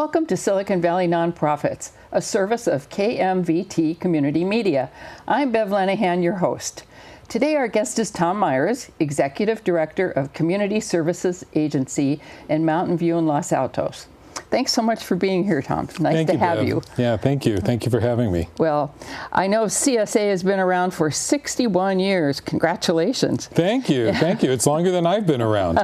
Welcome to Silicon Valley Nonprofits, a service of KMVT Community Media. I'm Bev Lanahan, your host. Today our guest is Tom Myers, Executive Director of Community Services Agency in Mountain View and Los Altos. Thanks so much for being here, Tom. Nice to have you. Yeah, thank you. Thank you for having me. Well, I know CSA has been around for 61 years. Congratulations. Thank you. Thank you. It's longer than I've been around.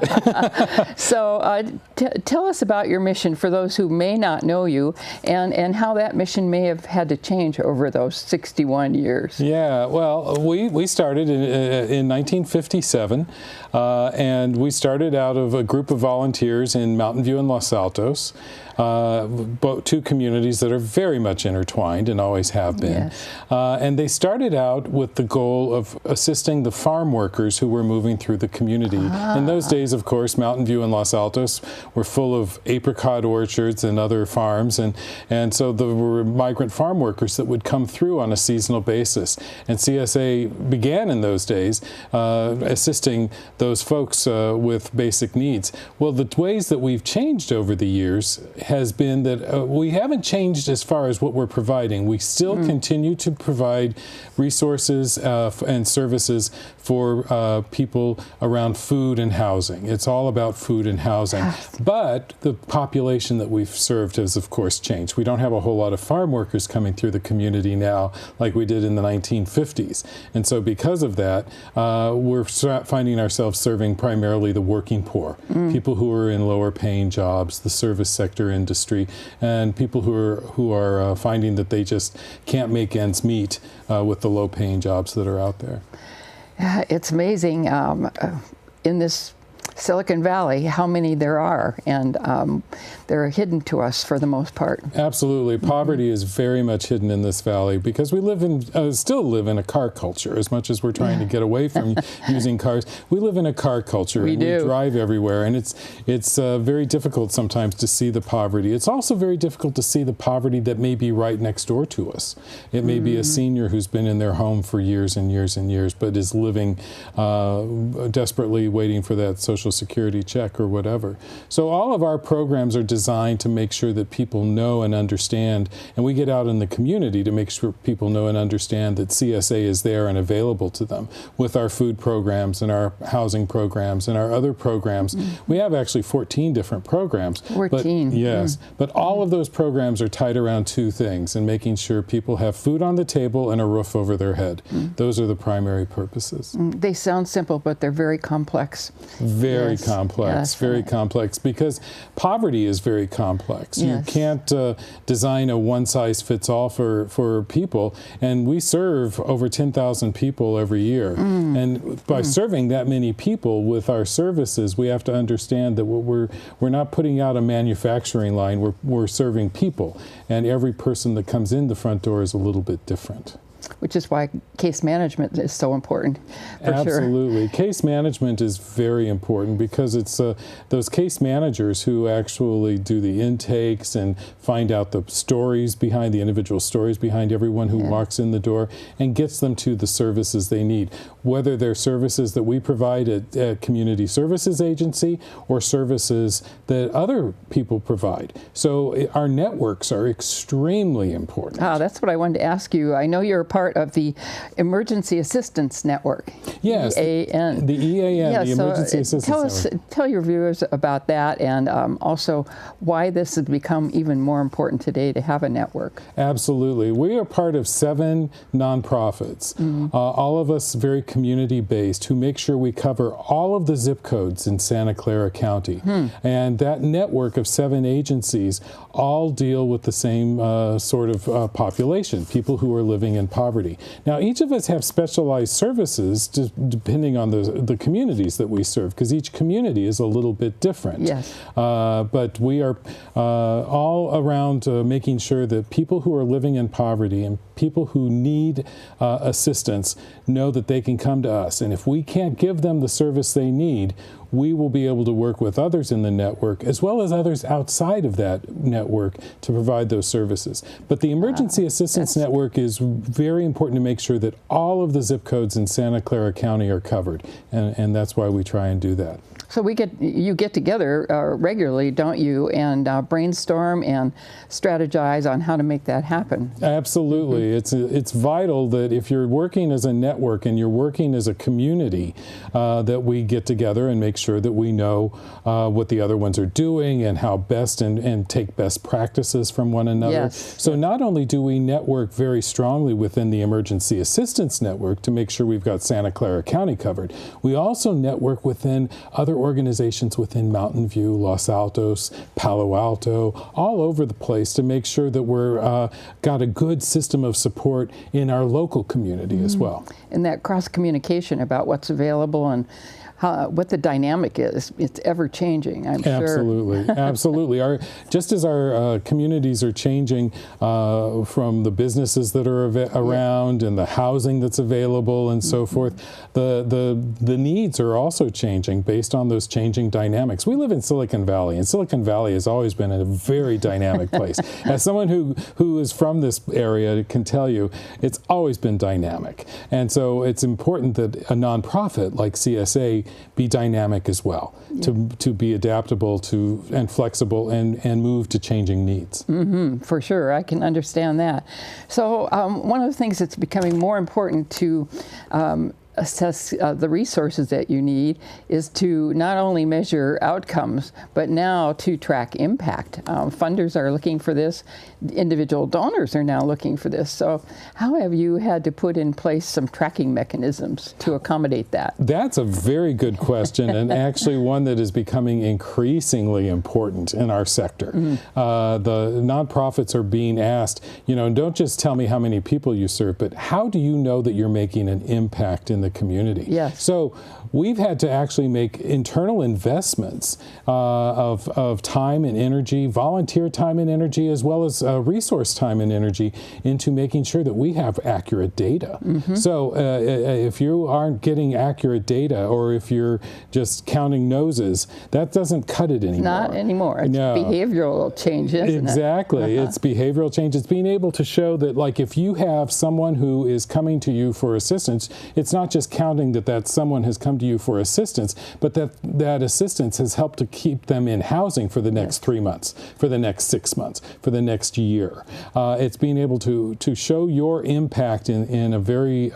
So tell us about your mission for those who may not know you and how that mission may have had to change over those 61 years. Yeah, well, we started in 1957, and we started out of a group of volunteers in Mountain View and Los Altos. Both two communities that are very much intertwined and always have been. Yes. And they started out with the goal of assisting the farm workers who were moving through the community. In those days, of course, Mountain View and Los Altos were full of apricot orchards and other farms, and so there were migrant farm workers that would come through on a seasonal basis. And CSA began in those days assisting those folks with basic needs. Well, the ways that we've changed over the years has been that we haven't changed as far as what we're providing. We still continue to provide resources and services for people around food and housing. It's all about food and housing. Yes. But the population that we've served has, of course, changed. We don't have a whole lot of farm workers coming through the community now like we did in the 1950s. And so because of that, we're finding ourselves serving primarily the working poor, people who are in lower paying jobs, the service sector industry, and people who are finding that they just can't make ends meet with the low-paying jobs that are out there. It's amazing in this Silicon Valley how many there are, and they're hidden to us for the most part. Absolutely. Poverty is very much hidden in this valley because we still live in a car culture. As much as we're trying to get away from using cars, we live in a car culture. We drive everywhere, and it's very difficult sometimes to see the poverty. It's also very difficult to see the poverty that may be right next door to us. It may be a senior who's been in their home for years and years and years, but is living desperately waiting for that Social Security check or whatever. So all of our programs are designed to make sure that people know and understand, and we get out in the community to make sure people know and understand that CSA is there and available to them with our food programs and our housing programs and our other programs. We have actually 14 different programs. 14. But, yes, but all of those programs are tied around two things, and making sure people have food on the table and a roof over their head. Those are the primary purposes. They sound simple, but they're very complex. Very complex, very complex, because poverty is very complex. You can't design a one-size-fits-all for people, and we serve over 10,000 people every year. And by serving that many people with our services, we have to understand that we're not putting out a manufacturing line, we're serving people, and every person that comes in the front door is a little bit different. Which is why case management is so important, for Absolutely. Case management is very important because it's those case managers who actually do the intakes and find out the stories behind, the individual stories behind everyone who walks in the door and gets them to the services they need, whether they're services that we provide at Community Services Agency or services that other people provide. So our networks are extremely important. That's what I wanted to ask you. I know you're part of the Emergency Assistance Network. Yes, EAN. The EAN, the Emergency Assistance Network. Tell your viewers about that, and also why this has become even more important today to have a network. Absolutely. We are part of 7 nonprofits, all of us very community-based, who make sure we cover all of the zip codes in Santa Clara County. And that network of 7 agencies all deal with the same sort of population, people who are living in poverty. Now, each of us have specialized services depending on the communities that we serve, because each community is a little bit different. Yes. But we are all around making sure that people who are living in poverty and people who need assistance know that they can come to us. And if we can't give them the service they need, we will be able to work with others in the network as well as others outside of that network to provide those services. But the Emergency Assistance Network is very important to make sure that all of the zip codes in Santa Clara County are covered, and that's why we try and do that. So you get together regularly, don't you, and brainstorm and strategize on how to make that happen. Absolutely. It's vital that if you're working as a network and you're working as a community, that we get together and make sure that we know what the other ones are doing and how best and take best practices from one another. Yes. So not only do we network very strongly within the emergency assistance network to make sure we've got Santa Clara County covered, we also network within other organizations within Mountain View, Los Altos, Palo Alto, all over the place to make sure that we're got a good system of support in our local community as well. And that cross communication about what's available and what the dynamic is, it's ever changing, I'm sure. Absolutely, absolutely. Just as our communities are changing from the businesses that are around and the housing that's available and so forth, the needs are also changing based on those changing dynamics. We live in Silicon Valley, and Silicon Valley has always been a very dynamic place. As someone who is from this area can tell you, it's always been dynamic. And so it's important that a nonprofit like CSA be dynamic as well, to be adaptable to and flexible and move to changing needs. For sure, I can understand that. So one of the things that's becoming more important to assess the resources that you need is to not only measure outcomes, but now to track impact. Funders are looking for this. Individual donors are now looking for this. So how have you had to put in place some tracking mechanisms to accommodate that? That's a very good question, and actually one that is becoming increasingly important in our sector. The nonprofits are being asked, don't just tell me how many people you serve, but how do you know that you're making an impact in the community? Yes. So we've had to actually make internal investments of time and energy, volunteer time and energy, as well as resource time and energy into making sure that we have accurate data. So if you aren't getting accurate data, or if you're just counting noses, that doesn't cut it anymore. Not anymore. It's behavioral change, isn't it? Exactly. It's behavioral change. It's being able to show that, like, if you have someone who is coming to you for assistance, it's not just counting that someone has come to you for assistance, but that assistance has helped to keep them in housing for the next 3 months, for the next 6 months, for the next year. It's being able to show your impact in a very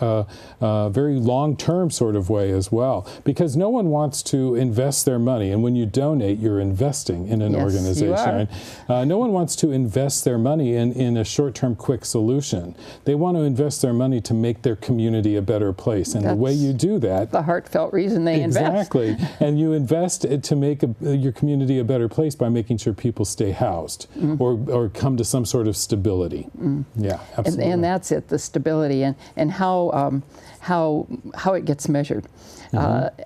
long-term sort of way as well, because no one wants to invest their money, and when you donate, you're investing in an organization. No one wants to invest their money in a short-term quick solution. They want to invest their money to make their community a better place, and the way you do that, the heartfelt reason they invest. Exactly. And you invest to make your community a better place by making sure people stay housed or come to some sort of stability. Yeah, absolutely. And that's it, the stability and how it gets measured.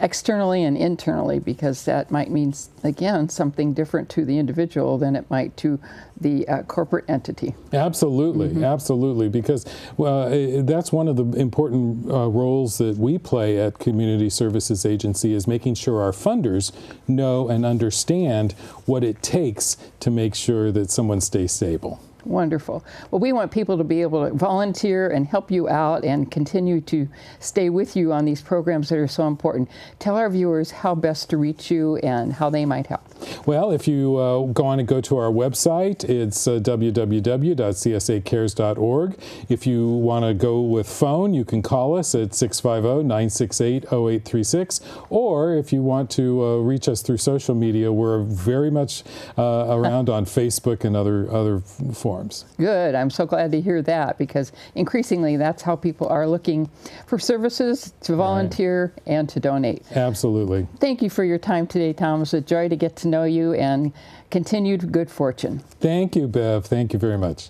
Externally and internally, because that might mean, again, something different to the individual than it might to the corporate entity. Absolutely, absolutely, because that's one of the important roles that we play at Community Services Agency, is making sure our funders know and understand what it takes to make sure that someone stays stable. Wonderful. Well, we want people to be able to volunteer and help you out and continue to stay with you on these programs that are so important. Tell our viewers how best to reach you and how they might help. Well, if you want to go to our website, it's www.csacares.org. If you want to go with phone, you can call us at 650-968-0836. Or if you want to reach us through social media, we're very much around on Facebook and other forms. Good. I'm so glad to hear that, because increasingly that's how people are looking for services, to volunteer and to donate. Absolutely. Thank you for your time today, Tom. It was a joy to get to know you, and continued good fortune. Thank you, Bev. Thank you very much.